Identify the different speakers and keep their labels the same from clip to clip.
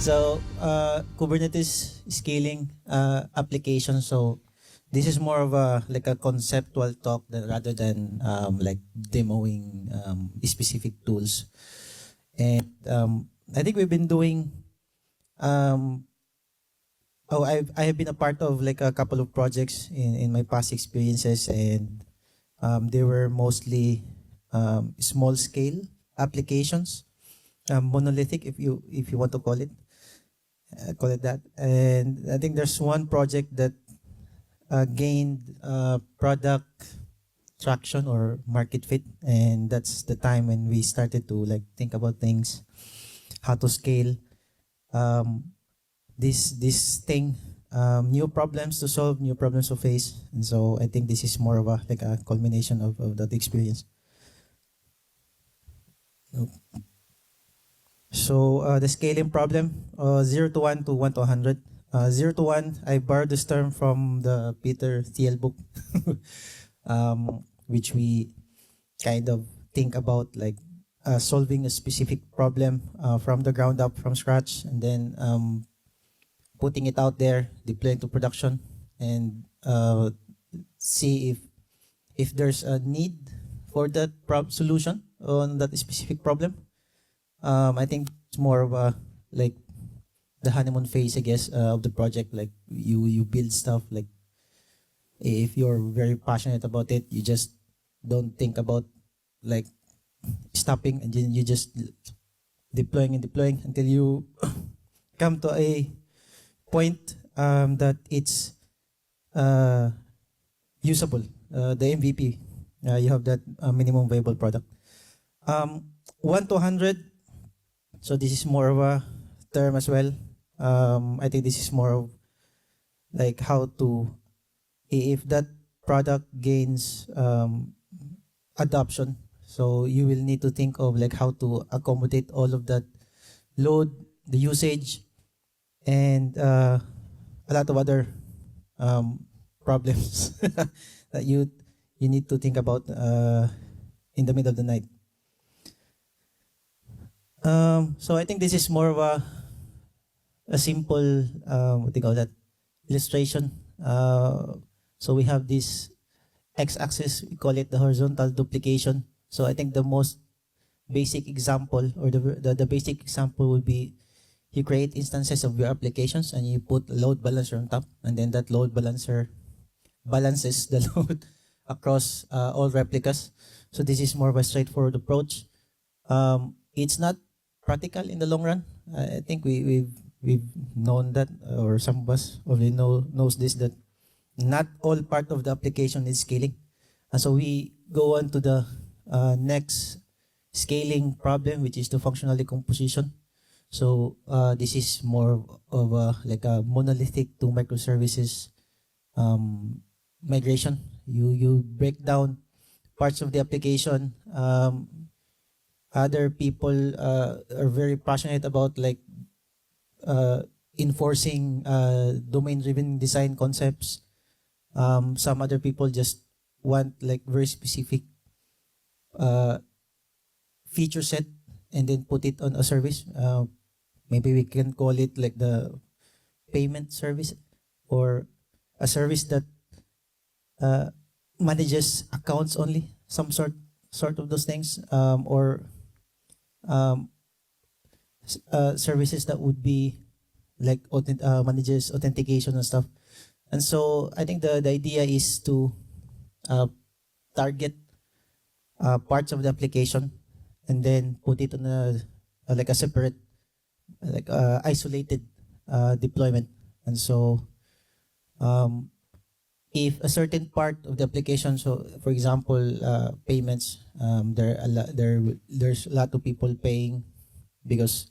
Speaker 1: So Kubernetes scaling application. So this is more of a like a conceptual talk rather than like demoing specific tools. And I think we've been doing. I have been a part of like a couple of projects in my past experiences, and they were mostly small scale applications, monolithic if you want to call it that. And I think there's one project that gained product traction or market fit, and that's the time when we started to like think about things, how to scale this thing, new problems to solve, new problems to face. And so I think this is more of a like a culmination of that experience. So the scaling problem, 0 to 1 to 1 to 100. 0 to 1, I borrowed this term from the Peter Thiel book, which we kind of think about like solving a specific problem from the ground up, from scratch, and then putting it out there, deploying to production, and see if there's a need for that solution on that specific problem. I think it's more of a like the honeymoon phase, I guess, of the project. Like you build stuff. Like if you're very passionate about it, you just don't think about like stopping, and then you just deploying and deploying until you come to a point that it's usable. The MVP, you have that minimum viable product. 1 to 100. So this is more of a term as well. I think this is more of like how to, if that product gains adoption, so you will need to think of like how to accommodate all of that load, the usage, and a lot of other problems that you need to think about in the middle of the night. So I think this is more of a simple what do you call that, illustration. So we have this x-axis, we call it the horizontal duplication. So I think the most basic example, or the basic example would be you create instances of your applications and you put a load balancer on top, and then that load balancer balances the load across all replicas. So this is more of a straightforward approach. It's not practical in the long run. I think we've known that, or some of us already knows this, that not all part of the application is scaling. And so we go on to the next scaling problem, which is the functional decomposition. So this is more of a like a monolithic to microservices migration. You break down parts of the application. Other people are very passionate about like enforcing domain-driven design concepts. Some other people just want like very specific feature set and then put it on a service. Maybe we can call it like the payment service, or a service that manages accounts only, some sort of those things, or services that would be like manages authentication and stuff. And so I think the idea is to target parts of the application and then put it on a like a separate, like isolated deployment. And so if a certain part of the application, so for example payments, there's a lot of people paying because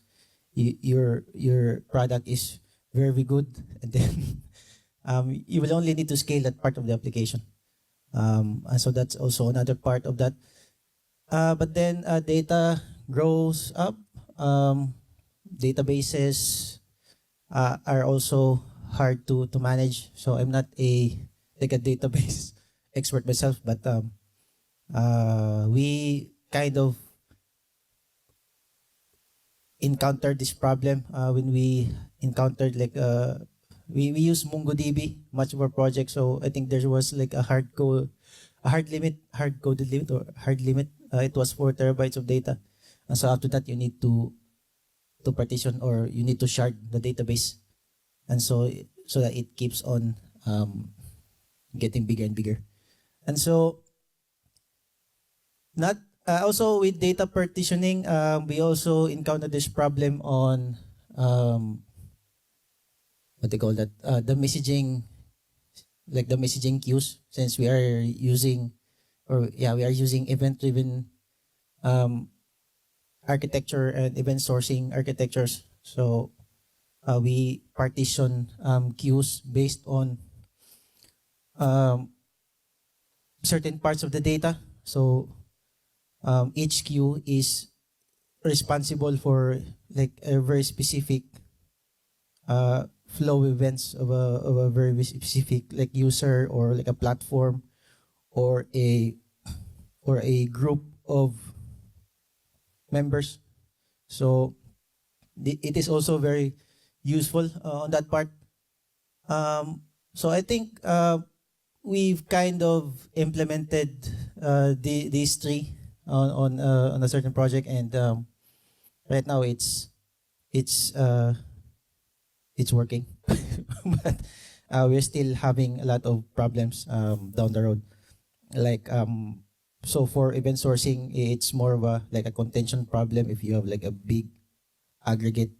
Speaker 1: your product is very good, and then you will only need to scale that part of the application. And so that's also another part of that. But then data grows up. Databases are also hard to manage. So I'm not a database expert myself, but we kind of encountered this problem when we encountered like we use MongoDB much of our project. So I think there was like a hard coded limit or hard limit. It was 4 terabytes of data. And so after that, you need to partition or you need to shard the database, and so that it keeps on getting bigger and bigger. And so not also with data partitioning, we also encountered this problem on what they call that the messaging, like the messaging queues, since we are using event-driven architecture and event sourcing architectures. So we partition queues based on certain parts of the data. So each queue is responsible for like a very specific flow events of a very specific like user or like a platform or a group of members. So it is also very useful on that part. So I think we've kind of implemented these three on a certain project, and right now it's working, but we're still having a lot of problems down the road. Like so for event sourcing, it's more of a like a contention problem if you have like a big aggregate.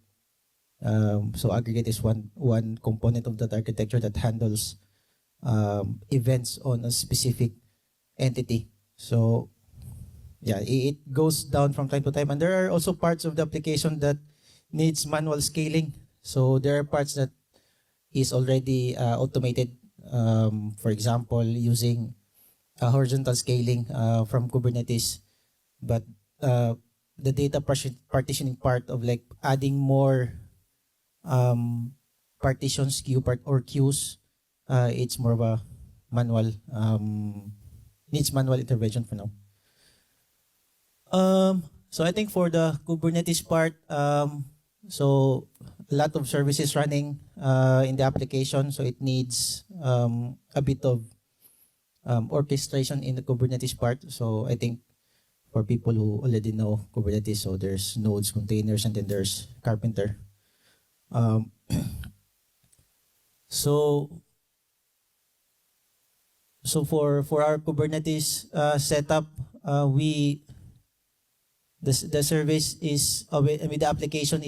Speaker 1: So aggregate is one component of that architecture that handles events on a specific entity. So yeah, it goes down from time to time, and there are also parts of the application that needs manual scaling. So there are parts that is already automated. For example, using horizontal scaling from Kubernetes, but the data partitioning part of like adding more partitions, queues, it's more of a manual, needs manual intervention for now. So I think for the Kubernetes part, so a lot of services running in the application, so it needs a bit of orchestration in the Kubernetes part. So I think for people who already know Kubernetes, so there's nodes, containers, and then there's Carpenter. So for our Kubernetes setup, the service is the application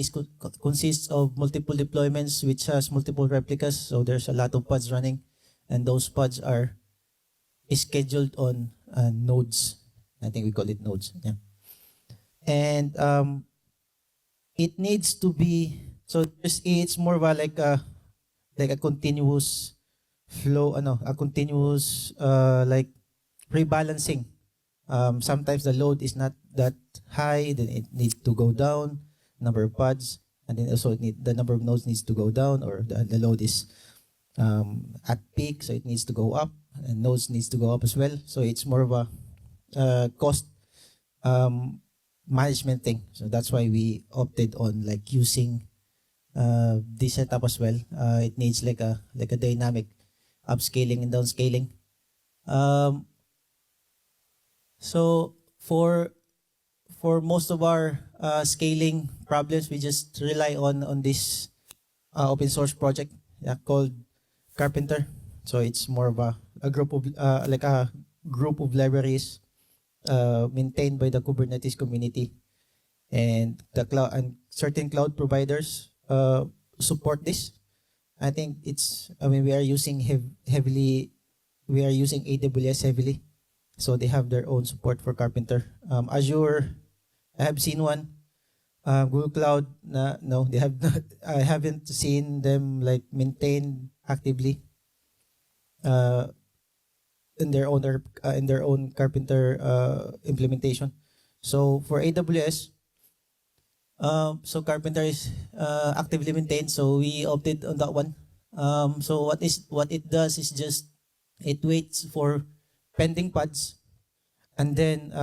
Speaker 1: consists of multiple deployments which has multiple replicas. So there's a lot of pods running, and those pods are scheduled on nodes. I think we call it nodes. Yeah, and it needs to be so. It's more of a like a continuous flow. A continuous like rebalancing. Sometimes the load is not that high, then it needs to go down, number of pods, and then also the number of nodes needs to go down, or the load is at peak, so it needs to go up, and nodes needs to go up as well. So it's more of a cost management thing. So that's why we opted on like using this setup as well. It needs like a dynamic upscaling and downscaling. So for most of our scaling problems, we just rely on this open source project called Carpenter. So it's more of a group of like a group of libraries maintained by the Kubernetes community, and the cloud and certain cloud providers support this. I think we are using heavily. We are using AWS heavily. So they have their own support for Carpenter. Azure, I have seen one. Google Cloud, no, they have not. I haven't seen them like maintained actively in their own Carpenter implementation. So for AWS, so Carpenter is actively maintained. So we opted on that one. So what it does is just it waits for pending pods, and then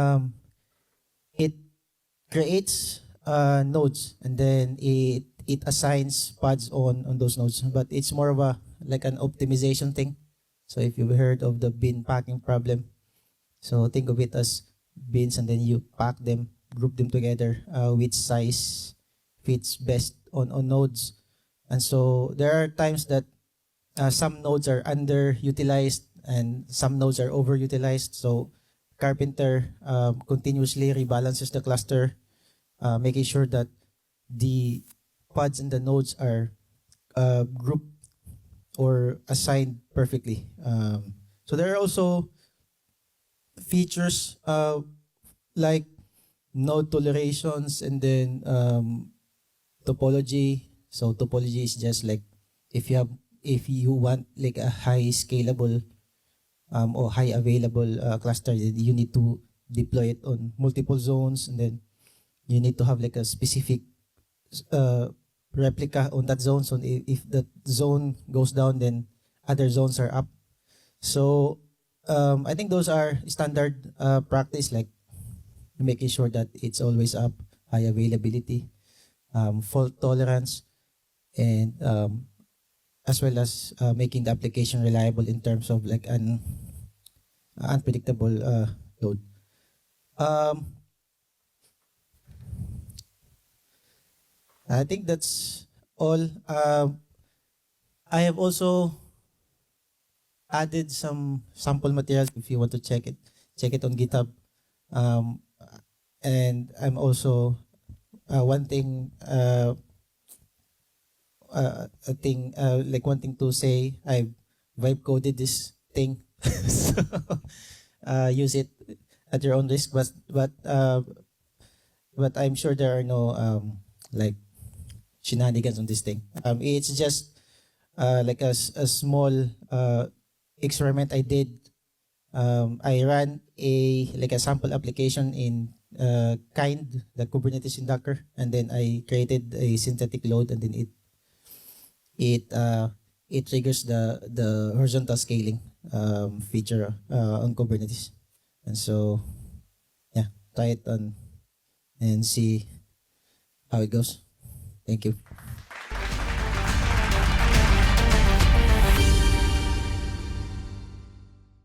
Speaker 1: it creates nodes, and then it assigns pods on those nodes. But it's more of a like an optimization thing. So if you've heard of the bin packing problem, so think of it as bins, and then you pack them, group them together, which size fits best on nodes. And so there are times that some nodes are underutilized and some nodes are overutilized. So Carpenter continuously rebalances the cluster, making sure that the pods and the nodes are grouped or assigned perfectly. So there are also features like node tolerations, and then topology. So topology is just like if you want like a high scalable or high available cluster, then you need to deploy it on multiple zones, and then you need to have like a specific replica on that zone. So if that zone goes down, then other zones are up. So I think those are standard practice, like making sure that it's always up, high availability, fault tolerance, and as well as making the application reliable in terms of like an unpredictable load. I think that's all. I have also added some sample materials if you want to check it on GitHub. And I'm also wanting like wanting to say I vibe coded this thing. So use it at your own risk, but I'm sure there are no like shenanigans on this thing. It's just like a small experiment I did. I ran a sample application in Kind, the Kubernetes in Docker, and then I created a synthetic load, and then it triggers the horizontal scaling feature on Kubernetes. And so yeah, try it on and see how it goes. Thank you.